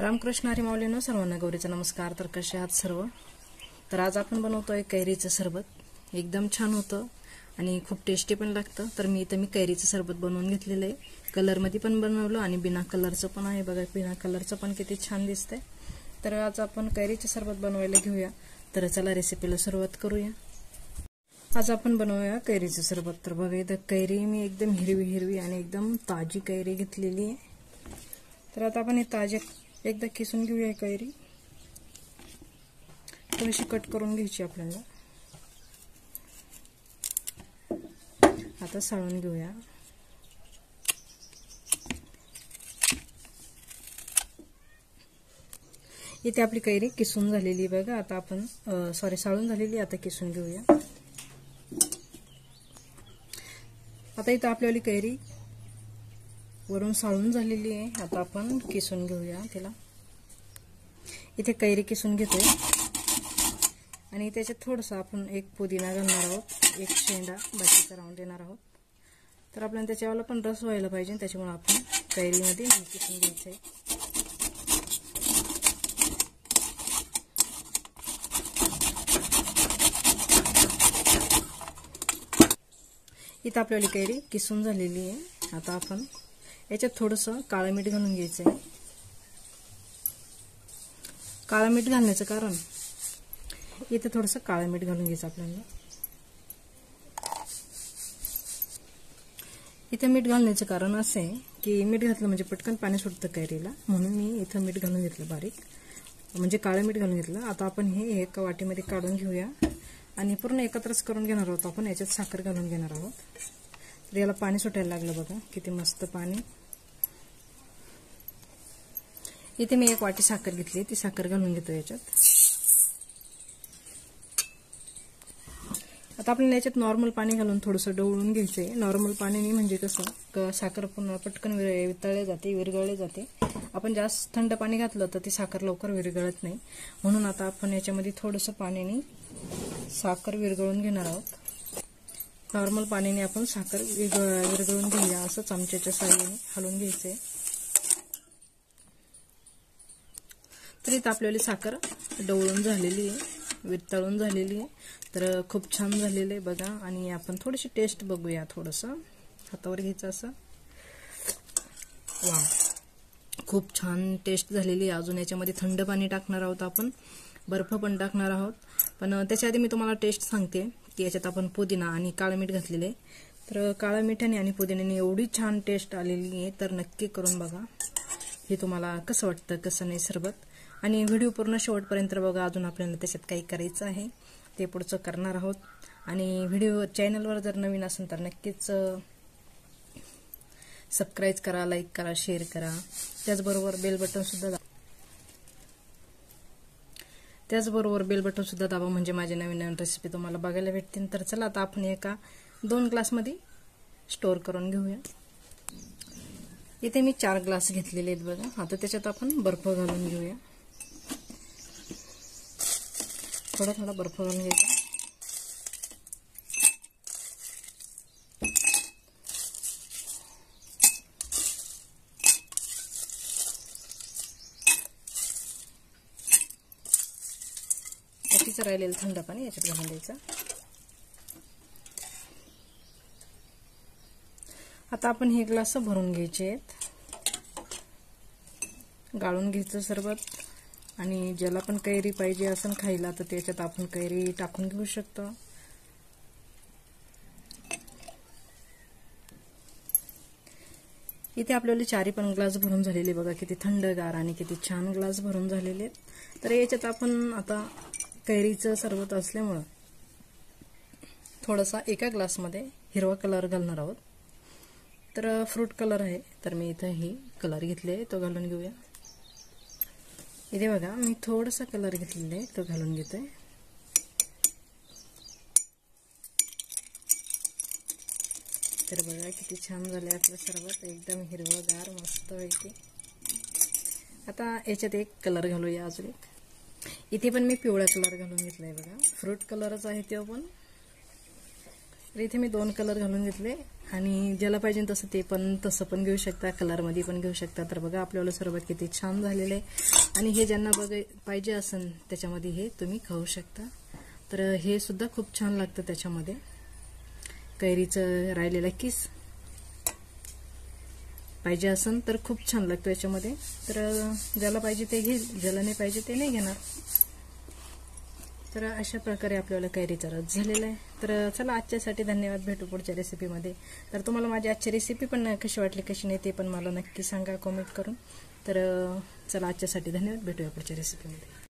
रामकृष्ण हरी माऊलींनो, सर्वांना गौरीचा नमस्कार। तर कसे आहात सर्व? तर आज आपण बनवतोय कैरीचं सरबत। एकदम छान होतं आणि खूप टेस्टी पण लागतं। तर मी कैरीचं सरबत बनवून घेतलेलं आहे। कलर मध्ये पण बनवलं आणि बिना कलरचं पण आहे बघा। बिना कलरचं पण किती छान दिसतंय। तर आज आपण कैरीचं सरबत बनवायला घेऊया। तर चला रेसिपीला सुरुवात करूया। आज आपण बनवूया कैरीचं सरबत। तर बघा इथं कैरी मी एकदम हिरवी आणि एकदम ताजी कैरी घेतलेली आहे। तर आता आपण हे ताजे एकदा किसून घेऊया कैरी। थोडीशी कट करून घ्यायची आपल्याला। आता साळून घेऊया। इथे आपली कैरी किसून झालेली बघा। आता आपण साळून झालेली, आता किसून घेऊया। आता इथे आपली कैरी वरून साळून झालेली आहे। आता आपण किसून घेऊया तिला। इथे कैरी किसून घेतोय आणि त्याच्यात थोडंसं आपण एक पुदिना घालणार आहोत, एक शेंडा बाकीचा राऊंड देणार आहोत। तर आपल्याला त्याच्यावाला पण रस व्हायला पाहिजे, त्याच्यामुळे आपण कैरीमध्ये किसून घ्यायचंय। इथे आपल्याला कैरी किसून झालेली आहे। आता आपण याच्यात थोडंसं काळं मीठ घालून घ्यायचंय। काळं मीठ घालण्याचं कारण इथे थोडंसं काळं मीठ घालून घ्यायचं आपल्याला। इथे मीठ घालण्याचं कारण असं आहे की मीठ घातलं म्हणजे पटकन पाणी सुटतं कैरीला, म्हणून मी इथं मीठ घालून घेतलं बारीक, म्हणजे काळं मीठ घालून घेतलं। आता आपण हे एका वाटीमध्ये काढून घेऊया आणि पूर्ण एकत्रच करून घेणार आहोत। आपण याच्यात साखर घालून घेणार आहोत। तर याला पाणी सुटायला लागलं बघा, किती मस्त पाणी। इथे मी एक वाटी साखर घेतली, ती साखर घालून घेतो याच्यात। आता आपल्याला याच्यात नॉर्मल पाणी घालून थोडंसं ढवळून घ्यायचंय। नॉर्मल पाण्याने म्हणजे कसं साखर पुन्हा पटकन वितळली जाते, विरघळली जाते। आपण जास्त थंड पाणी घातलं तर ती साखर लवकर विरघळत नाही, म्हणून आता आपण याच्यामध्ये थोडंसं पाण्याने साखर विरघळून घेणार आहोत। नॉर्मल पाण्याने आपण साखर विरघळून घेऊया, असं चमच्याच्या साहाय्याने हलवून घ्यायचंय। तर इथं आपल्याला साखर ढवळून झालेली आहे, वितळून झालेली आहे। तर खूप छान झालेलं आहे बघा। आणि आपण थोडीशी टेस्ट बघूया, थोडंसं हातावर घ्यायचं असं। वा, खूप छान टेस्ट झालेली आहे। अजून याच्यामध्ये थंड पाणी टाकणार आहोत, आपण बर्फ पण टाकणार आहोत। पण त्याच्या आधी मी तुम्हाला टेस्ट सांगते की याच्यात आपण पुदिना आणि काळं मीठ घातलेलं आहे। तर काळ्या मिठाने आणि पुदिन्याने एवढी छान टेस्ट आलेली आहे, तर नक्की करून बघा। हे तुम्हाला कसं वाटतं, कसं नाही सरबत। आणि व्हिडिओ पूर्ण शेवटपर्यंत बघा, अजून आपल्याला त्याच्यात काही करायचं आहे ते पुढचं करणार आहोत। आणि व्हिडिओ चॅनलवर जर नवीन असेल तर नक्कीच सबस्क्राईब करा, लाईक करा, शेअर करा। त्याचबरोबर बेल बटन सुद्धा दाबा, म्हणजे माझे नवीन नवीन रेसिपी तुम्हाला बघायला भेटतील। तर चला आता आपण एका 2 ग्लासमध्ये स्टोअर करून घेऊया। इथे मी 4 ग्लास घेतलेले आहेत बघा। आता त्याच्यात आपण बर्फ घालून घेऊया, थोडा थोडा बर्फ घालून घ्यायचा। बाकीचं राहिलेलं थंड पाणी याच्यात घालून द्यायचं। आता आपण हे ग्लास भरून घ्यायचे आहेत, गाळून घ्यायचं सरबत। आणि ज्याला पण कैरी पाहिजे असेल खायला तर त्याच्यात आपण कैरी टाकून घेऊ शकतो। इथे आपल्याला 4 पण ग्लास भरून झालेले बघा, किती थंडगार आणि किती छान ग्लास भरून झालेले आहेत। तर याच्यात आपण आता कैरीचं सरबत असल्यामुळं थोडासा एका ग्लासमध्ये हिरवा कलर घालणार आहोत। तर फ्रूट कलर आहे, तर मी इथं ही कलर घेतले, तो घालून घेऊया। इथे बघा मी थोडासा कलर घेतलेला आहे, तो घालून घेतोय। तर बघा किती छान झालंय आपलं सरबत, एकदम हिरवगार मस्त पैकी। आता याच्यात एक कलर घालूया, अजून एक। इथे पण मी पिवळा कलर घालून घेतलाय बघा, फ्रूट कलरच आहे तो पण। तर इथे मी 2 कलर घालून घेतले, आणि ज्याला पाहिजे तसं ते पण तसं पण घेऊ शकता, कलरमध्ये पण घेऊ शकता. तर बघा आपल्याला सरबत किती छान झालेलं आहे. आणि हे ज्यांना पाहिजे असेल त्याच्यामध्ये हे तुम्ही खाऊ शकता. तर हे सुद्धा खूप छान लागतं. त्याच्यामध्ये कैरीचं राहिलेला किस पाहिजे असेल तर खूप छान लागतं याच्यामध्ये. तर ज्याला पाहिजे ते घेईल, ज्याला नाही पाहिजे ते नाही घेणार. तर अशा प्रकारे आपल्याला कैरीचा रस झालेला आहे. तर चला आजच्यासाठी धन्यवाद. भेटू पुढच्या रेसिपीमध्ये. तर तुम्हाला माझी आजची रेसिपी पण कशी वाटली कशी नाही ते पण मला नक्की सांगा कमेंट करून. तर चला आजच्यासाठी धन्यवाद. भेटूया पुढच्या रेसिपीमध्ये.